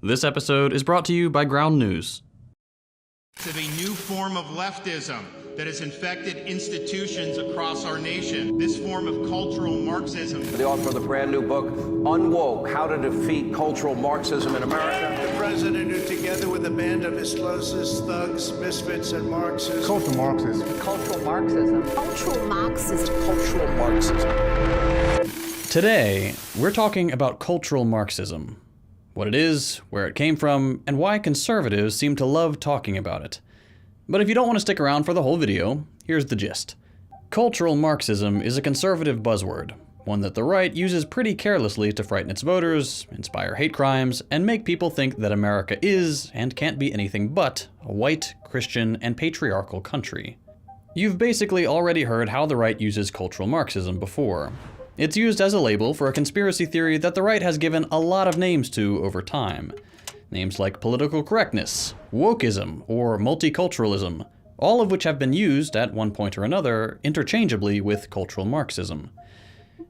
This episode is brought to you by Ground News. To the new form of leftism that has infected institutions across our nation. This form of cultural Marxism. The author of the brand new book, Unwoke, How to Defeat Cultural Marxism in America. The president, who together with a band of his closest thugs, misfits, and Marxists. Cultural Marxism. Cultural Marxism. Cultural Marxism. Cultural Marxism. Today, we're talking about cultural Marxism. What it is, where it came from, and why conservatives seem to love talking about it. But if you don't want to stick around for the whole video, here's the gist. Cultural Marxism is a conservative buzzword, one that the right uses pretty carelessly to frighten its voters, inspire hate crimes, and make people think that America is, and can't be anything but, a white, Christian, and patriarchal country. You've basically already heard how the right uses cultural Marxism before. It's used as a label for a conspiracy theory that the right has given a lot of names to over time. Names like political correctness, wokeism, or multiculturalism, all of which have been used at one point or another interchangeably with cultural Marxism.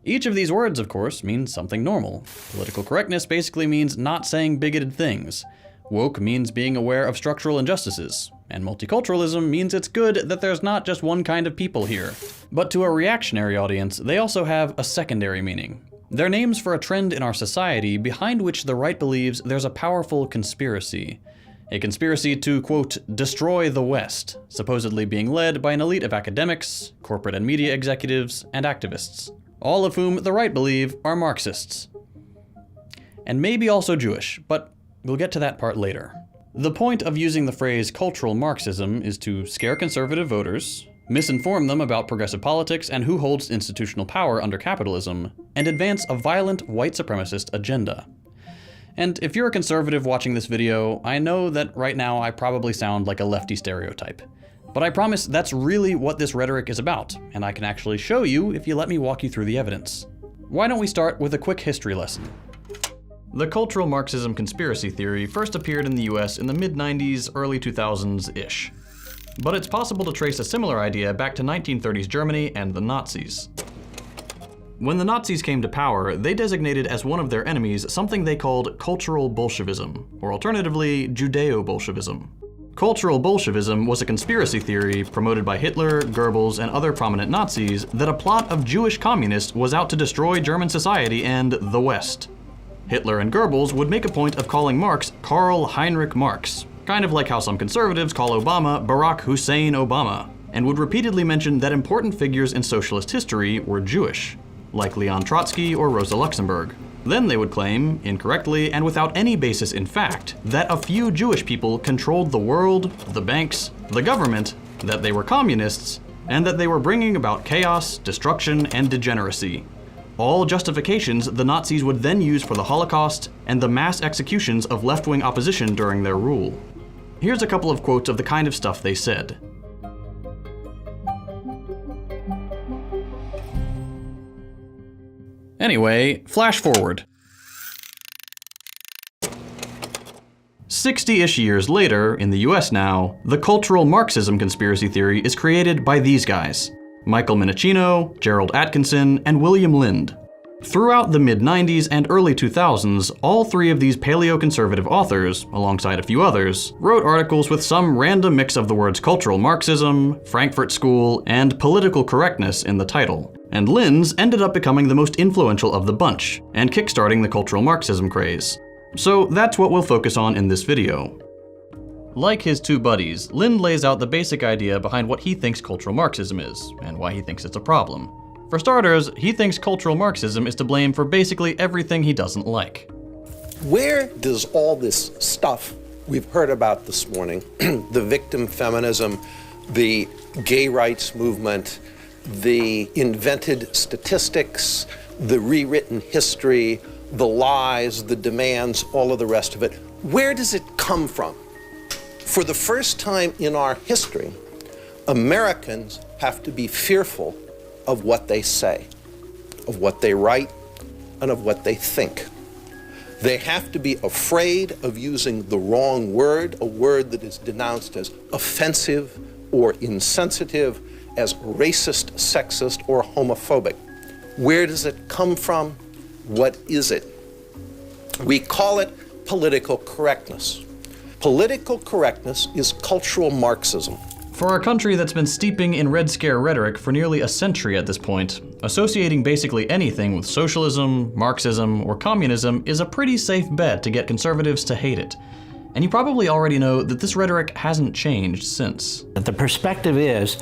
Each of these words, of course, means something normal. Political correctness basically means not saying bigoted things. Woke means being aware of structural injustices. And multiculturalism means it's good that there's not just one kind of people here. But to a reactionary audience, they also have a secondary meaning. They're names for a trend in our society behind which the right believes there's a powerful conspiracy. A conspiracy to, quote, destroy the West, supposedly being led by an elite of academics, corporate and media executives, and activists. All of whom the right believe are Marxists. And maybe also Jewish, but we'll get to that part later. The point of using the phrase cultural Marxism is to scare conservative voters, misinform them about progressive politics and who holds institutional power under capitalism, and advance a violent white supremacist agenda. And if you're a conservative watching this video, I know that right now I probably sound like a lefty stereotype. But I promise that's really what this rhetoric is about, and I can actually show you if you let me walk you through the evidence. Why don't we start with a quick history lesson? The cultural Marxism conspiracy theory first appeared in the US in the mid-90s, early 2000s-ish. But it's possible to trace a similar idea back to 1930s Germany and the Nazis. When the Nazis came to power, they designated as one of their enemies something they called cultural Bolshevism, or alternatively, Judeo-Bolshevism. Cultural Bolshevism was a conspiracy theory promoted by Hitler, Goebbels, and other prominent Nazis that a plot of Jewish communists was out to destroy German society and the West. Hitler and Goebbels would make a point of calling Marx Karl Heinrich Marx, kind of like how some conservatives call Obama Barack Hussein Obama, and would repeatedly mention that important figures in socialist history were Jewish, like Leon Trotsky or Rosa Luxemburg. Then they would claim, incorrectly and without any basis in fact, that a few Jewish people controlled the world, the banks, the government, that they were communists, and that they were bringing about chaos, destruction, and degeneracy. All justifications the Nazis would then use for the Holocaust and the mass executions of left-wing opposition during their rule. Here's a couple of quotes of the kind of stuff they said. Anyway, flash forward. 60-ish years later, in the US now, the cultural Marxism conspiracy theory is created by these guys. Michael Minnicino, Gerald Atkinson, and William Lind. Throughout the mid-90s and early 2000s, all three of these paleoconservative authors, alongside a few others, wrote articles with some random mix of the words cultural Marxism, Frankfurt School, and political correctness in the title. And Lind's ended up becoming the most influential of the bunch, and kickstarting the cultural Marxism craze. So that's what we'll focus on in this video. Like his two buddies, Lind lays out the basic idea behind what he thinks cultural Marxism is, and why he thinks it's a problem. For starters, he thinks cultural Marxism is to blame for basically everything he doesn't like. Where does all this stuff we've heard about this morning, the victim feminism, the gay rights movement, the invented statistics, the rewritten history, the lies, the demands, all of the rest of it, where does it come from? For the first time in our history, Americans have to be fearful of what they say, of what they write, and of what they think. They have to be afraid of using the wrong word, a word that is denounced as offensive or insensitive, as racist, sexist, or homophobic. Where does it come from? What is it? We call it political correctness. Political correctness is cultural Marxism. For a country that's been steeping in Red Scare rhetoric for nearly a century at this point, associating basically anything with socialism, Marxism, or communism is a pretty safe bet to get conservatives to hate it. And you probably already know that this rhetoric hasn't changed since. The perspective is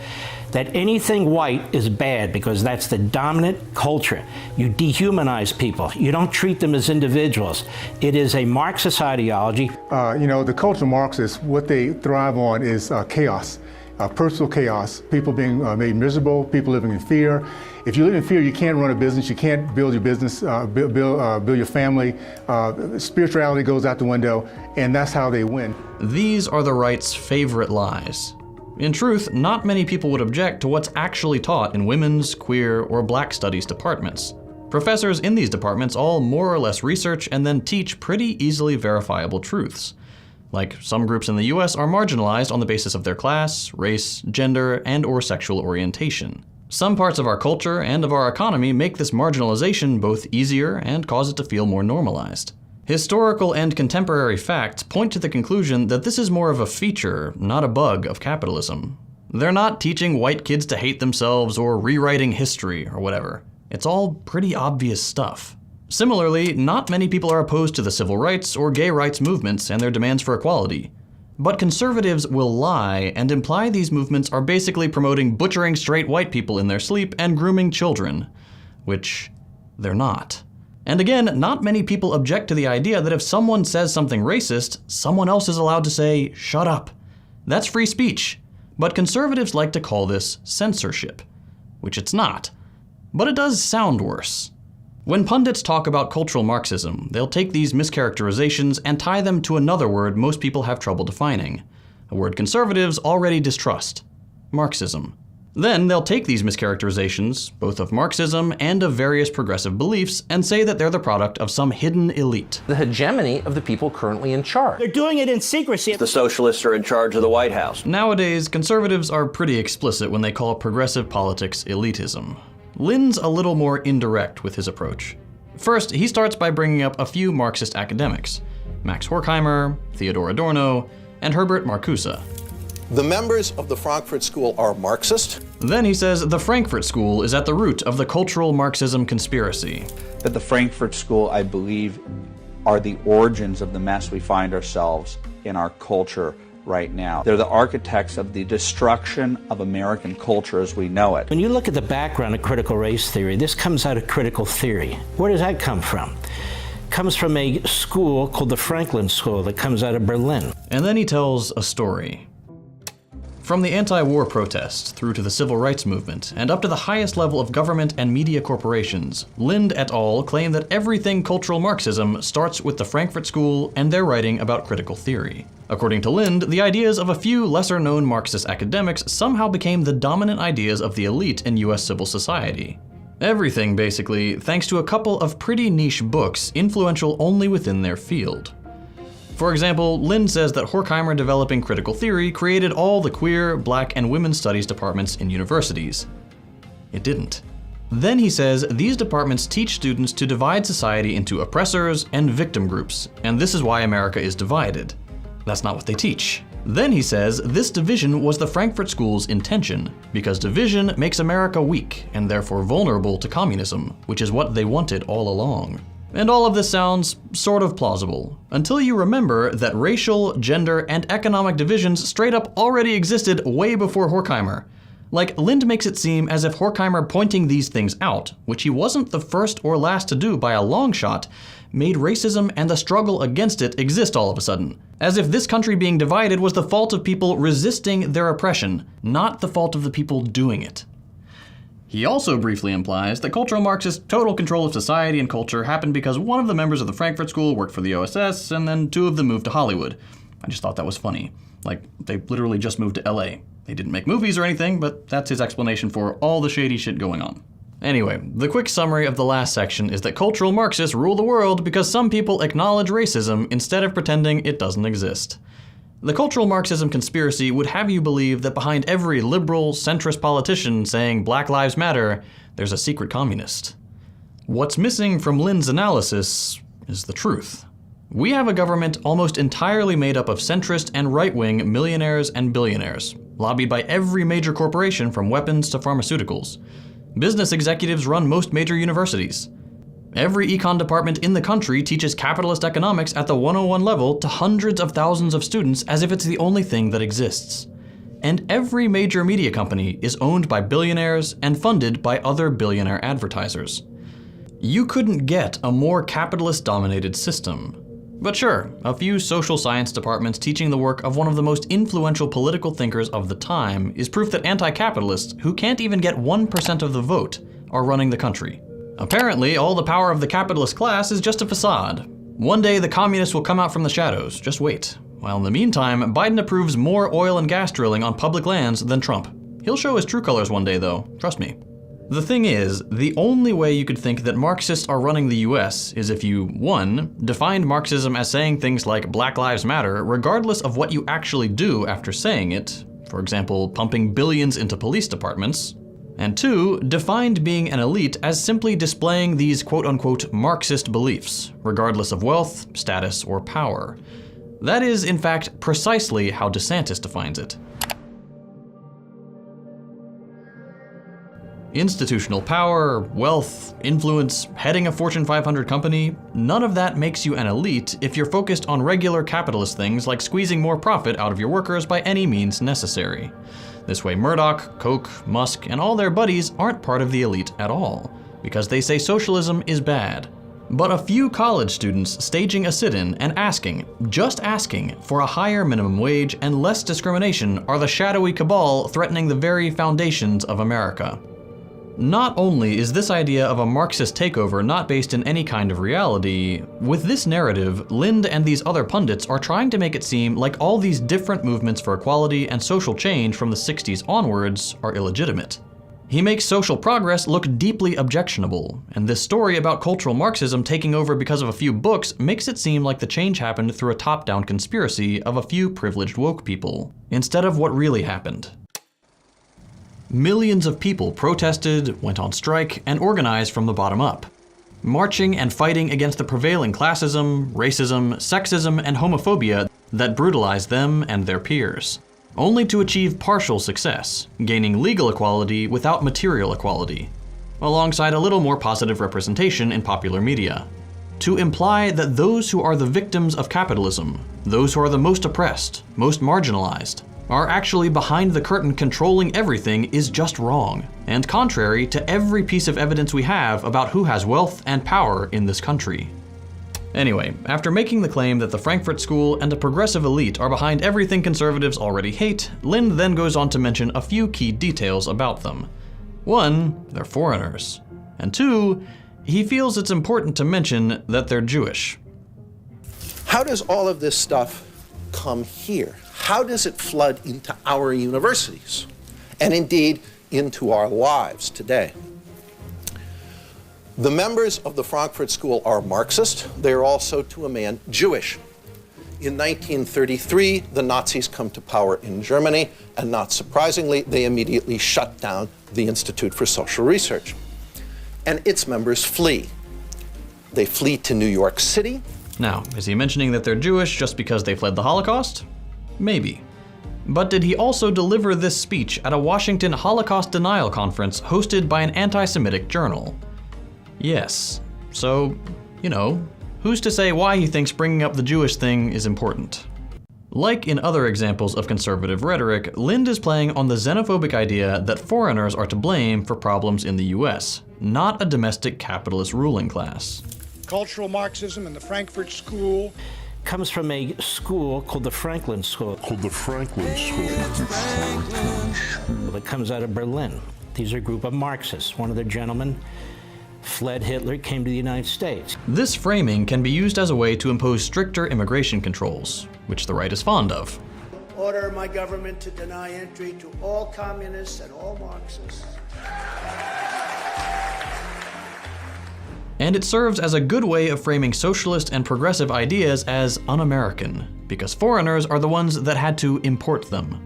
that anything white is bad because that's the dominant culture. You dehumanize people. You don't treat them as individuals. It is a Marxist ideology. The cultural Marxists, what they thrive on is chaos, personal chaos, people being made miserable, people living in fear. If you live in fear, you can't run a business, you can't build your business, build your family. Spirituality goes out the window, and that's how they win. These are the right's favorite lies. In truth, not many people would object to what's actually taught in women's, queer, or black studies departments. Professors in these departments all more or less research and then teach pretty easily verifiable truths. Like, some groups in the US are marginalized on the basis of their class, race, gender, and/or sexual orientation. Some parts of our culture and of our economy make this marginalization both easier and cause it to feel more normalized. Historical and contemporary facts point to the conclusion that this is more of a feature, not a bug, of capitalism. They're not teaching white kids to hate themselves or rewriting history or whatever. It's all pretty obvious stuff. Similarly, not many people are opposed to the civil rights or gay rights movements and their demands for equality. But conservatives will lie and imply these movements are basically promoting butchering straight white people in their sleep and grooming children, which they're not. And again, not many people object to the idea that if someone says something racist, someone else is allowed to say, "Shut up." That's free speech. But conservatives like to call this censorship, which it's not. But it does sound worse. When pundits talk about cultural Marxism, they'll take these mischaracterizations and tie them to another word most people have trouble defining, a word conservatives already distrust: Marxism. Then they'll take these mischaracterizations, both of Marxism and of various progressive beliefs, and say that they're the product of some hidden elite. The hegemony of the people currently in charge. They're doing it in secrecy. The socialists are in charge of the White House. Nowadays, conservatives are pretty explicit when they call progressive politics elitism. Lynn's a little more indirect with his approach. First, he starts by bringing up a few Marxist academics: Max Horkheimer, Theodor Adorno, and Herbert Marcuse. The members of the Frankfurt School are Marxist. Then he says the Frankfurt School is at the root of the cultural Marxism conspiracy. That the Frankfurt School, I believe, are the origins of the mess we find ourselves in our culture right now. They're the architects of the destruction of American culture as we know it. When you look at the background of critical race theory, this comes out of critical theory. Where does that come from? It comes from a school called the Franklin School that comes out of Berlin. And then he tells a story. From the anti-war protests through to the civil rights movement, and up to the highest level of government and media corporations, Lind et al. Claim that everything cultural Marxism starts with the Frankfurt School and their writing about critical theory. According to Lind, the ideas of a few lesser-known Marxist academics somehow became the dominant ideas of the elite in US civil society. Everything, basically, thanks to a couple of pretty niche books influential only within their field. For example, Lind says that Horkheimer developing critical theory created all the queer, black, and women's studies departments in universities. It didn't. Then he says these departments teach students to divide society into oppressors and victim groups, and this is why America is divided. That's not what they teach. Then he says this division was the Frankfurt School's intention, because division makes America weak and therefore vulnerable to communism, which is what they wanted all along. And all of this sounds sort of plausible, until you remember that racial, gender, and economic divisions straight up already existed way before Horkheimer. Like, Lind makes it seem as if Horkheimer pointing these things out, which he wasn't the first or last to do by a long shot, made racism and the struggle against it exist all of a sudden. As if this country being divided was the fault of people resisting their oppression, not the fault of the people doing it. He also briefly implies that cultural Marxist total control of society and culture happened because one of the members of the Frankfurt School worked for the OSS, and then two of them moved to Hollywood. I just thought that was funny. Like, they literally just moved to LA. They didn't make movies or anything, but that's his explanation for all the shady shit going on. Anyway, the quick summary of the last section is that cultural Marxists rule the world because some people acknowledge racism instead of pretending it doesn't exist. The cultural Marxism conspiracy would have you believe that behind every liberal, centrist politician saying Black Lives Matter, there's a secret communist. What's missing from Lind's analysis is the truth, We have a government almost entirely made up of centrist and right-wing millionaires and billionaires, lobbied by every major corporation from weapons to pharmaceuticals. Business executives run most major universities. Every econ department in the country teaches capitalist economics at the 101 level to hundreds of thousands of students as if it's the only thing that exists. And every major media company is owned by billionaires and funded by other billionaire advertisers. You couldn't get a more capitalist-dominated system. But sure, a few social science departments teaching the work of one of the most influential political thinkers of the time is proof that anti-capitalists, who can't even get 1% of the vote, are running the country. Apparently, all the power of the capitalist class is just a facade. One day the communists will come out from the shadows, just wait. While in the meantime, Biden approves more oil and gas drilling on public lands than Trump. He'll show his true colors one day though, trust me. The thing is, the only way you could think that Marxists are running the US is if you, 1, defined Marxism as saying things like Black Lives Matter regardless of what you actually do after saying it, for example, pumping billions into police departments, and 2, defined being an elite as simply displaying these quote-unquote Marxist beliefs, regardless of wealth, status, or power. That is, in fact, precisely how DeSantis defines it. Institutional power, wealth, influence, heading a Fortune 500 company, none of that makes you an elite if you're focused on regular capitalist things like squeezing more profit out of your workers by any means necessary. This way Murdoch, Koch, Musk, and all their buddies aren't part of the elite at all, because they say socialism is bad. But a few college students staging a sit-in and just asking, for a higher minimum wage and less discrimination are the shadowy cabal threatening the very foundations of America. Not only is this idea of a Marxist takeover not based in any kind of reality, with this narrative, Lind and these other pundits are trying to make it seem like all these different movements for equality and social change from the 60s onwards are illegitimate. He makes social progress look deeply objectionable, and this story about cultural Marxism taking over because of a few books makes it seem like the change happened through a top-down conspiracy of a few privileged woke people, instead of what really happened. Millions of people protested, went on strike, and organized from the bottom up, marching and fighting against the prevailing classism, racism, sexism, and homophobia that brutalized them and their peers, only to achieve partial success, gaining legal equality without material equality, alongside a little more positive representation in popular media, to imply that those who are the victims of capitalism, those who are the most oppressed, most marginalized, are actually behind the curtain controlling everything is just wrong, and contrary to every piece of evidence we have about who has wealth and power in this country. Anyway, after making the claim that the Frankfurt School and a progressive elite are behind everything conservatives already hate, Lind then goes on to mention a few key details about them. 1, they're foreigners. And 2, he feels it's important to mention that they're Jewish. How does all of this stuff come here? How does it flood into our universities, and indeed into our lives today? The members of the Frankfurt School are Marxist. They are also, to a man, Jewish. In 1933, the Nazis come to power in Germany, and not surprisingly, they immediately shut down the Institute for Social Research. And its members flee. They flee to New York City. Now, is he mentioning that they're Jewish just because they fled the Holocaust? Maybe. But did he also deliver this speech at a Washington Holocaust denial conference hosted by an anti-Semitic journal? Yes. So, who's to say why he thinks bringing up the Jewish thing is important? Like in other examples of conservative rhetoric, Lind is playing on the xenophobic idea that foreigners are to blame for problems in the US, not a domestic capitalist ruling class. Cultural Marxism and the Frankfurt School comes from a school called the Franklin School. That comes out of Berlin. These are a group of Marxists. One of their gentlemen fled Hitler, came to the United States. This framing can be used as a way to impose stricter immigration controls, which the right is fond of. order my government to deny entry to all communists and all Marxists. And it serves as a good way of framing socialist and progressive ideas as un-American, because foreigners are the ones that had to import them.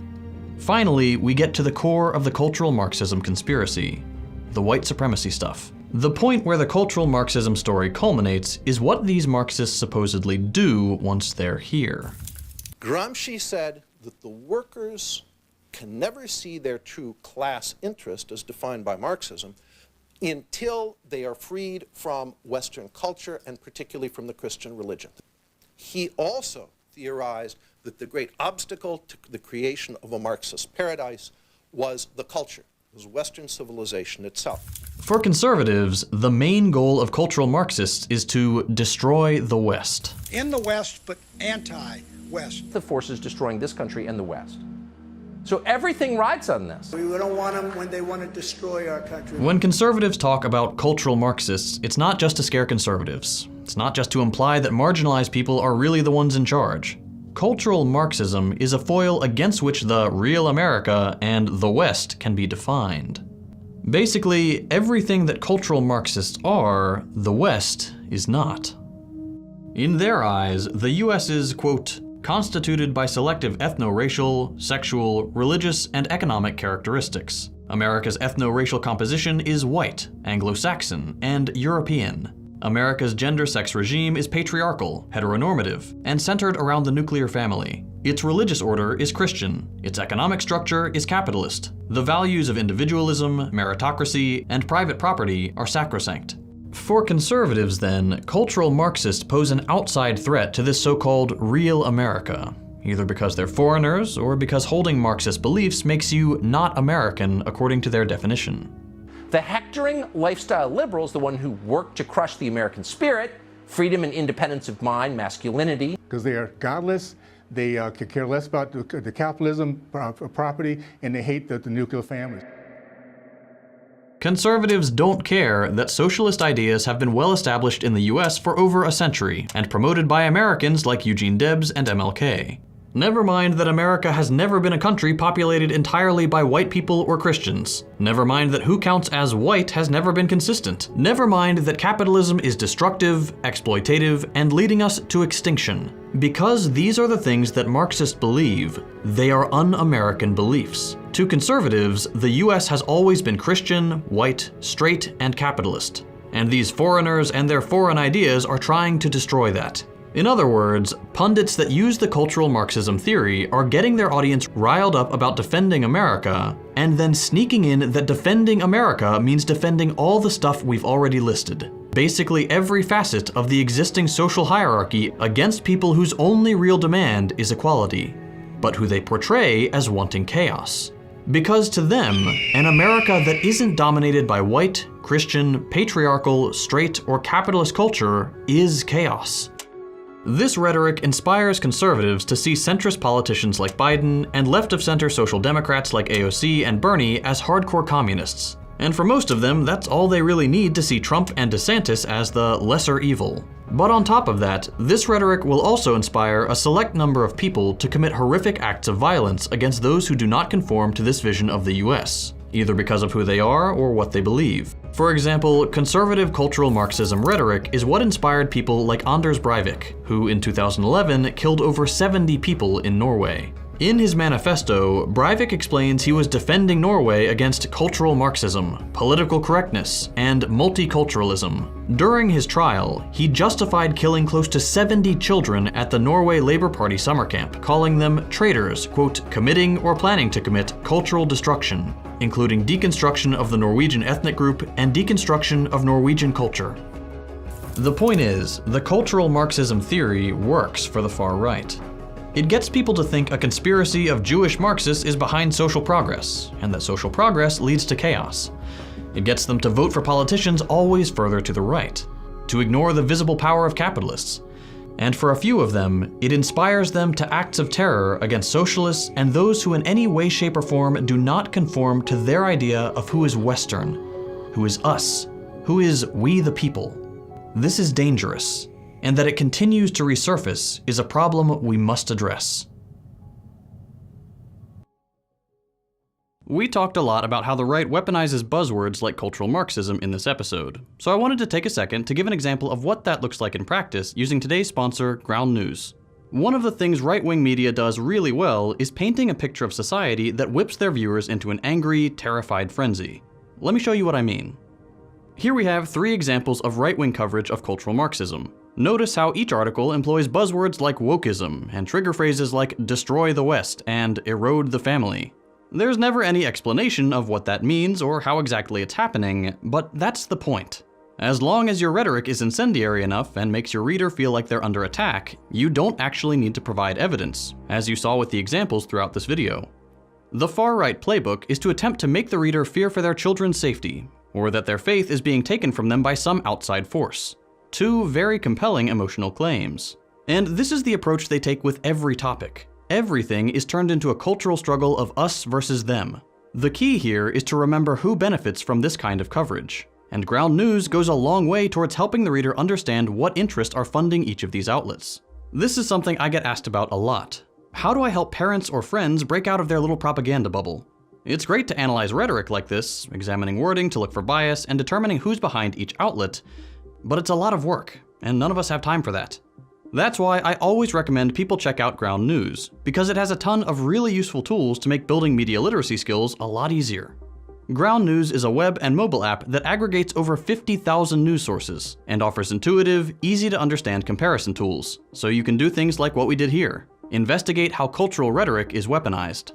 Finally, we get to the core of the cultural Marxism conspiracy, the white supremacy stuff. The point where the cultural Marxism story culminates is what these Marxists supposedly do once they're here. Gramsci said that the workers can never see their true class interest as defined by Marxism until they are freed from Western culture and particularly from the Christian religion. He also theorized that the great obstacle to the creation of a Marxist paradise was the culture, was Western civilization itself. For conservatives, the main goal of cultural Marxists is to destroy the West. In the West, but anti-West. The forces destroying this country and the West. So everything rides on this. We don't want them when they want to destroy our country. When conservatives talk about cultural Marxists, it's not just to scare conservatives. It's not just to imply that marginalized people are really the ones in charge. Cultural Marxism is a foil against which the real America and the West can be defined. Basically, everything that cultural Marxists are, the West is not. In their eyes, the US is, quote, constituted by selective ethno-racial, sexual, religious, and economic characteristics. America's ethno-racial composition is white, Anglo-Saxon, and European. America's gender-sex regime is patriarchal, heteronormative, and centered around the nuclear family. Its religious order is Christian. Its economic structure is capitalist. The values of individualism, meritocracy, and private property are sacrosanct. For conservatives, then, cultural Marxists pose an outside threat to this so-called real America, either because they're foreigners or because holding Marxist beliefs makes you not American according to their definition. The hectoring lifestyle liberals, the one who work to crush the American spirit, freedom and independence of mind, masculinity. Because they are godless, they could care less about the capitalism, property, and they hate the nuclear family. Conservatives don't care that socialist ideas have been well established in the US for over a century and promoted by Americans like Eugene Debs and MLK. Never mind that America has never been a country populated entirely by white people or Christians. Never mind that who counts as white has never been consistent. Never mind that capitalism is destructive, exploitative, and leading us to extinction. Because these are the things that Marxists believe, they are un-American beliefs. To conservatives, the US has always been Christian, white, straight, and capitalist. And these foreigners and their foreign ideas are trying to destroy that. In other words, pundits that use the cultural Marxism theory are getting their audience riled up about defending America, and then sneaking in that defending America means defending all the stuff we've already listed. Basically every facet of the existing social hierarchy against people whose only real demand is equality, but who they portray as wanting chaos. Because to them, an America that isn't dominated by white, Christian, patriarchal, straight, or capitalist culture is chaos. This rhetoric inspires conservatives to see centrist politicians like Biden and left-of-center social democrats like AOC and Bernie as hardcore communists. And for most of them, that's all they really need to see Trump and DeSantis as the lesser evil. But on top of that, this rhetoric will also inspire a select number of people to commit horrific acts of violence against those who do not conform to this vision of the US, either because of who they are or what they believe. For example, conservative cultural Marxism rhetoric is what inspired people like Anders Breivik, who in 2011 killed over 70 people in Norway. In his manifesto, Breivik explains he was defending Norway against cultural Marxism, political correctness, and multiculturalism. During his trial, he justified killing close to 70 children at the Norway Labour Party summer camp, calling them traitors, quote, committing or planning to commit cultural destruction, including deconstruction of the Norwegian ethnic group and deconstruction of Norwegian culture. The point is, the cultural Marxism theory works for the far right. It gets people to think a conspiracy of Jewish Marxists is behind social progress, and that social progress leads to chaos. It gets them to vote for politicians always further to the right, to ignore the visible power of capitalists. And for a few of them, it inspires them to acts of terror against socialists and those who in any way, shape, or form do not conform to their idea of who is Western, who is us, who is we the people. This is dangerous. And that it continues to resurface is a problem we must address. We talked a lot about how the right weaponizes buzzwords like cultural Marxism in this episode, so I wanted to take a second to give an example of what that looks like in practice using today's sponsor, Ground News. One of the things right-wing media does really well is painting a picture of society that whips their viewers into an angry, terrified frenzy. Let me show you what I mean. Here we have 3 examples of right-wing coverage of cultural Marxism. Notice how each article employs buzzwords like wokeism and trigger phrases like destroy the West and erode the family. There's never any explanation of what that means or how exactly it's happening, but that's the point. As long as your rhetoric is incendiary enough and makes your reader feel like they're under attack, you don't actually need to provide evidence, as you saw with the examples throughout this video. The far-right playbook is to attempt to make the reader fear for their children's safety, or that their faith is being taken from them by some outside force. 2 very compelling emotional claims. And this is the approach they take with every topic. Everything is turned into a cultural struggle of us versus them. The key here is to remember who benefits from this kind of coverage. And Ground News goes a long way towards helping the reader understand what interests are funding each of these outlets. This is something I get asked about a lot. How do I help parents or friends break out of their little propaganda bubble? It's great to analyze rhetoric like this, examining wording to look for bias and determining who's behind each outlet, but it's a lot of work, and none of us have time for that. That's why I always recommend people check out Ground News, because it has a ton of really useful tools to make building media literacy skills a lot easier. Ground News is a web and mobile app that aggregates over 50,000 news sources and offers intuitive, easy-to-understand comparison tools, so you can do things like what we did here: investigate how cultural rhetoric is weaponized.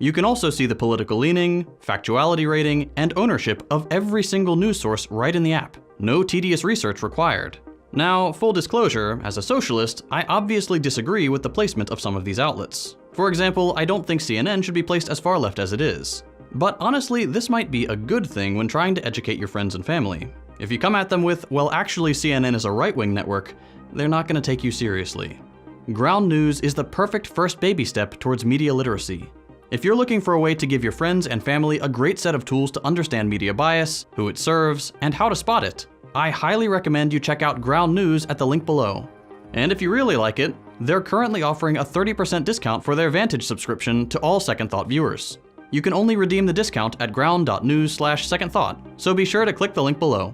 You can also see the political leaning, factuality rating, and ownership of every single news source right in the app. No tedious research required. Now, full disclosure, as a socialist, I obviously disagree with the placement of some of these outlets. For example, I don't think CNN should be placed as far left as it is. But honestly, this might be a good thing when trying to educate your friends and family. If you come at them with, well, actually CNN is a right-wing network, they're not going to take you seriously. Ground News is the perfect first baby step towards media literacy. If you're looking for a way to give your friends and family a great set of tools to understand media bias, who it serves, and how to spot it, I highly recommend you check out Ground News at the link below. And if you really like it, they're currently offering a 30% discount for their Vantage subscription to all Second Thought viewers. You can only redeem the discount at ground.news/secondthought, so be sure to click the link below.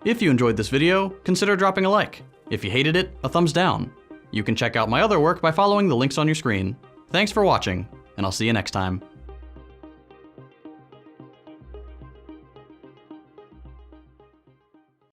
If you enjoyed this video, consider dropping a like. If you hated it, a thumbs down. You can check out my other work by following the links on your screen. Thanks for watching, and I'll see you next time.